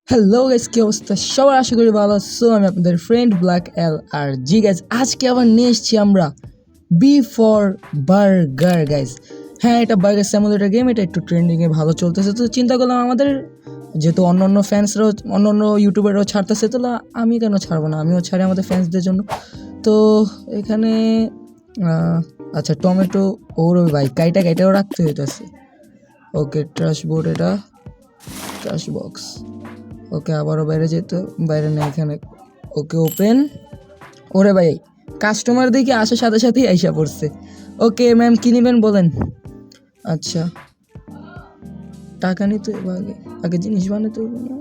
Hello guys, কি অবস্থা? সবার আশা করি ভালো আছো। আমি আপনাদের ফ্রেন্ড ব্ল্যাক এল আর জি গাইস, আজকে আবার নিয়ে এসেছি আমরা বি ফর বার্গার গাইস। হ্যাঁ, এটা বার্গার সিমুলেটর গেম, এটা একটু ট্রেন্ডিংয়ে ভালো চলতেছে, তো চিন্তা করলাম আমাদের যেহেতু অন্য ফ্যান্সরাও অন্য ইউটিউবাররাও ছাড়তেছে, তো আমি কেন ছাড়বো না, আমিও ছাড়ি আমাদের ফ্যান্সদের জন্য। তো এখানে আচ্ছা, টমেটো ওর ওই ভাই কাইটাও রাখতে হইতেছে। ওকে, ট্রাশ বোর্ড, এটা ট্রাশ বক্স। ওকে, আবারও বাইরে যেতে, বাইরে নেই এখানে। ওকে, ওপেন। ওরে ভাই, কাস্টমার দেখে আসার সাথে সাথেই আইসা পড়ছে। ওকে ম্যাম, কী নেবেন বলেন? আচ্ছা, টাকা নিতে হবে আগে, আগে জিনিস বানাতে হবে না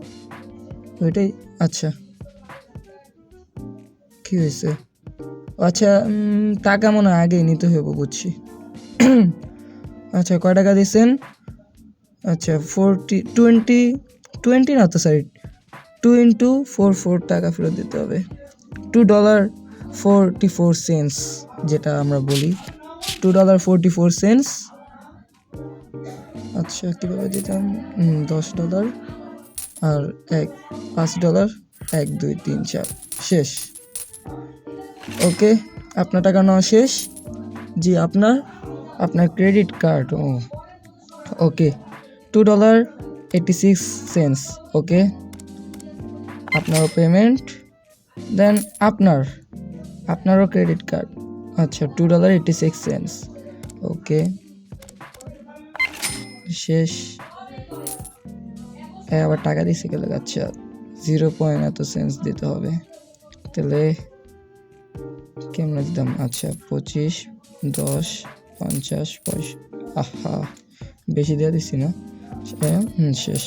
ওইটাই। আচ্ছা, কী হয়েছে? আচ্ছা, টাকা মনে হয় আগেই নিতে হবে, বুঝছি। আচ্ছা, কয় টাকা দিচ্ছেন? আচ্ছা, 20 না তো, সরি, 2 × 4 টাকা ফেরত দিতে হবে। $2.44, যেটা আমরা বলি $2.44। আচ্ছা, কীভাবে দিতাম? $10 আর $5, 1 2 3 4, শেষ। ওকে, আপনার টাকা নেওয়া শেষ। জি, আপনার ক্রেডিট কার্ড। ওকে, $2.86। ওকে, আপনারও পেমেন্ট, দেন আপনারও ক্রেডিট কার্ড। আচ্ছা, $2.86। ওকে, শেষ। আবার টাকা দিছে গেলে। আচ্ছা, 0 এত সেন্স দিতে হবে, তাহলে কেমন দিতাম? আচ্ছা, 25 10 50 পয়সা। আহা, বেশি দিয়ে দিছি না? শেষ।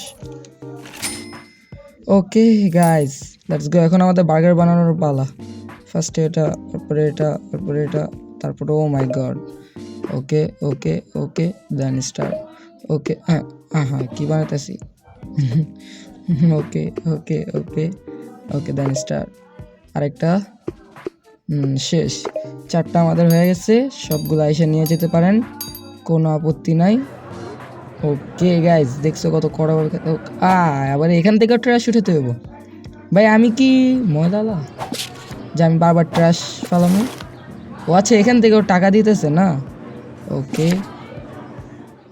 Okay guys, let's go. এখন আমাদের বার্গার বানানোর পালা। ফার্স্টে এটা, তারপরে এটা, তারপরে এটা, তারপরে ও my god. Okay okay okay, then start. ওকে, হ্যাঁ হ্যাঁ, কী বানাতেছি? ওকে ওকে ওকে ওকে, দেন স্টার্ট। আরেকটা, শেষ। 4টা আমাদের হয়ে গেছে, সবগুলো এসে নিয়ে যেতে পারেন, কোনো আপত্তি নাই। ওকে গাইজ, দেখছো কত কড়া? আবার এখান থেকে ট্রাশ উঠাতে হইব। ভাই আমি কি ময়দালা যে আমি বারবার ট্রাশ ফালামো? ও আচ্ছা, এখান থেকেও টাকা দিতেছে না? ওকে,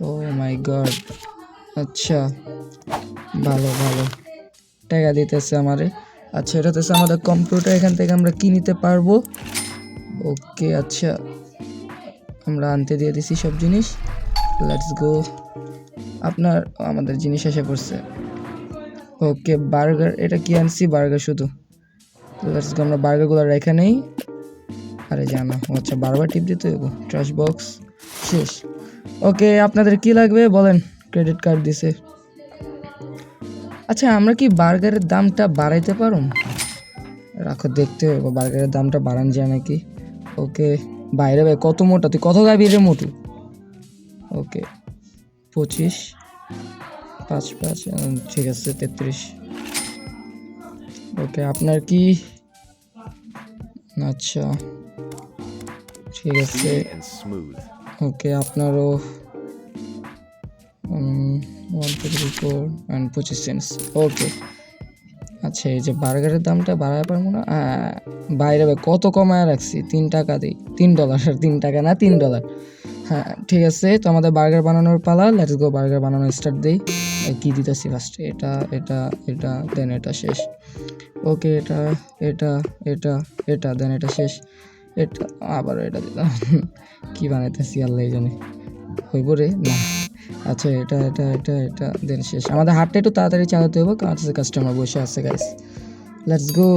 ও মাই গড। আচ্ছা, ভালো ভালো, টাকা দিতেছে আমারে। আচ্ছা, এটা হচ্ছে আমাদের কম্পিউটার, এখান থেকে আমরা কি নিতে পারবো? ওকে, আচ্ছা, আমরা আনতে দিয়ে দিছি সব জিনিস। Let's go. আমাদের জিনিস এসে পড়ছে। ওকে, বার্গার, এটা কি আনছি? বার্গার শুধু। লেটস গো, আমরা বার্গারগুলো রেখে নেই। আরে জানা, আচ্ছা, বারবার টিপ দিতে হইব। ট্রাশ বক্স, শেষ। ওকে, আপনাদের কি লাগবে বলেন? ক্রেডিট কার্ড দিছে। আচ্ছা, আমরা কি বার্গারের দামটা বাড়াইতে পারুম? রাখো, দেখতে হবে বার্গারের দামটা বাড়ান যায় নাকি। ওকে, বাইরে ভাই কত মোটা, তুই কত গাবি রে মোটু? ওকে, 25 5 5, ঠিক আছে, 33। ওকে, আপনার কি? আচ্ছা, ঠিক আছে। ওকে, আপনারও 1 2 3 4 and 25 সেন্টস। ওকে, আচ্ছা, এই যে বার্গারের দামটা বাড়ায় পারবো না? বাইরে কত কমায় রাখছি, $3 দিই, $3, $3 না, $3। হ্যাঁ, ঠিক আছে, তো আমাদের বার্গার বানানোর পালা। লেটস গো, বার্গার বানানো স্টার্ট দেই। কি দিতেছি ফার্স্টে? এটা এটা এটা, দেন এটা, শেষ। ওকে, এটা এটা এটা এটা, দেন এটা, শেষ। এটা আবার এটা দিলাম। কি বানাইতেছি আল্লাহ জানে, হইব রে না। আচ্ছা, এটা এটা এটা এটা, দেন শেষ। আমাদের হাতটা একটু তাড়াতাড়ি চালাতে হবে, কারণ কাস্টমার বসে আছে guys. Let's go.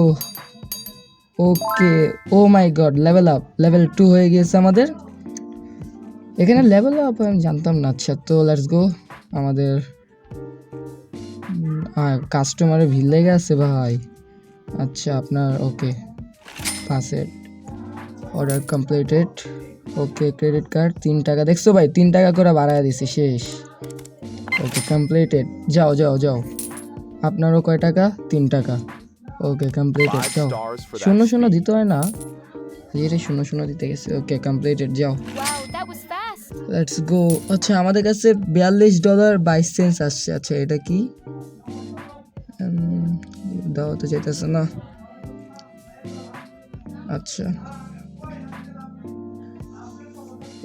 Okay, oh my god, level up, level 2 হয়ে গিয়েছে আমাদের। এখানে লেভেল আপ আমি জানতাম না। আচ্ছা, তো লেটস গো। আমাদের কাস্টমারের ভিড় লেগে আছে ভাই। আচ্ছা, আপনার ওকে, পাসেড, অর্ডার কমপ্লিটেড। ওকে, ক্রেডিট কার্ড, $3। দেখছো ভাই, $3 করে বাড়ায় দিছি, শেষ। ওকে, কমপ্লিটেড। যাও যাও যাও। আপনারও কয় টাকা? $3। ওকে, কমপ্লিটেড, যাও। 0 দিতে হয় না, ধীরে 0 দিতে গেছে। ওকে, কমপ্লিটেড, যাও। Let's go. আচ্ছা, আমাদের কাছে $42.22 আসছে। আচ্ছা, এটা কি? দেওয়া তো যাইতেছে না। আচ্ছা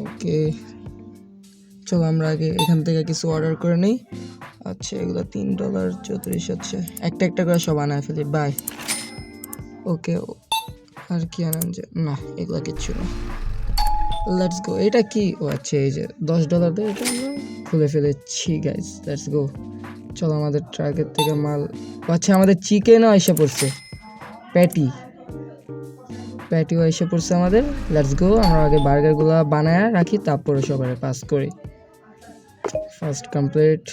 ওকে, চলো আমরা আগে এখান থেকে কিছু অর্ডার করে নিই। আচ্ছা এগুলো $3 আচ্ছা একটা একটা করে সব আনায় ফেলি। বাই। ওকে আর কি আনান যায় না, এগুলো কিচ্ছু না। Let's go. এটা কি? ও আচ্ছা এই যে $10 দিয়ে এটা আমরা খুলে ফেলেছি গাইস। লেটস গো। চলো আমাদের ট্রাকের থেকে মাল, আচ্ছা আমাদের চিকেনও এসে পড়ছে, প্যাটিও এসে পড়ছে আমাদের। Let's go. আমরা আগে বার্গারগুলো বানায় রাখি, তারপরে সবাই পাস করি। First complete.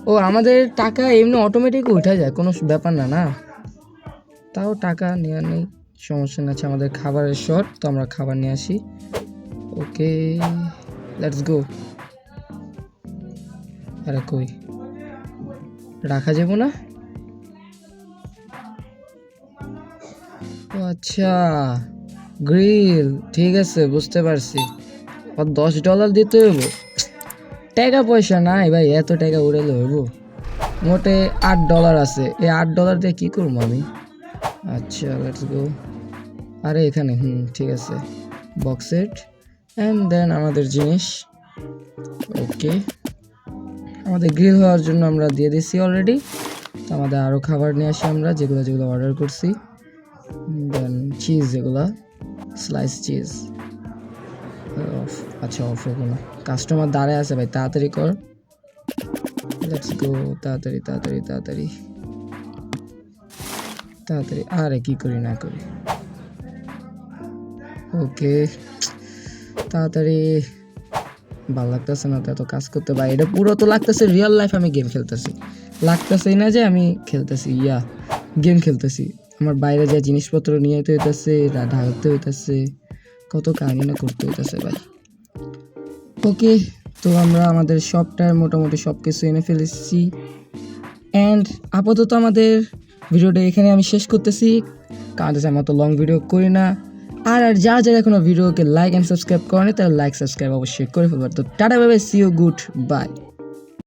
ও আমাদের টাকা এমনি অটোমেটিক উঠে যায়, কোনো ব্যাপার না না, তাও টাকা নেওয়ার নেই, সমস্যা না। আছে আমাদের খাবারের শর্ট, তো আমরা খাবার নিয়ে আসি। Okay let's go. আরে কই রাখা যাবো না? ও আচ্ছা গ্রিল, ঠিক আছে বুঝতে পারছি। আর $10 দিতে হইব, টাকা পয়সা নাই ভাই, এত টাকা উড়াইলে হইব? মোটে $8 আছে, এই $8 দিয়ে কি করবো আমি? আচ্ছা লেটস গো। আরে এখানে ঠিক আছে, বক্স সেট অ্যান্ড দেন আমাদের জিনিস। ওকে আমাদের গ্রিল হওয়ার জন্য আমরা দিয়ে দিচ্ছি অলরেডি। তো আমাদের আরও খাবার নিয়ে আসি আমরা, যেগুলো যেগুলো অর্ডার করছি। দেন চিজ, যেগুলা স্লাইস চিজ। আচ্ছা অফ হবো না, কাস্টমার দাঁড়ায় আছে ভাই, তাড়াতাড়ি কর। লেটস গো, তাড়াতাড়ি তাড়াতাড়ি তাড়াতাড়ি তাড়াতাড়ি। আরে কি করি না করি। ওকে তাড়াতাড়ি, ভালো লাগতেছে না তো এত কাজ করতে ভাই। এটা পুরো তো লাগতেছে রিয়েল লাইফ আমি গেম খেলতেছি, লাগতেছেই না যে আমি খেলতেছি গেম খেলতেছি। আমার বাইরে যা জিনিসপত্র নিয়ে যেতে হইতেছে, ঢালতে হইতেছে, কত কাহিনী না করতে হইতেছে ভাই। ওকে তো আমরা আমাদের শপটায় মোটামুটি সব কিছু এনে ফেলেছি। অ্যান্ড আপাতত আমাদের ভিডিওটা এখানে আমি শেষ করতেছি, কারণ আমি অত লং ভিডিও করি না। আর যারা যারা এখনো ভিডিওকে লাইক অ্যান্ড সাবস্ক্রাইব করেনি, তারা লাইক সাবস্ক্রাইব অবশ্যই করে ফেলবার। তো tata bye bye, see you, good bye.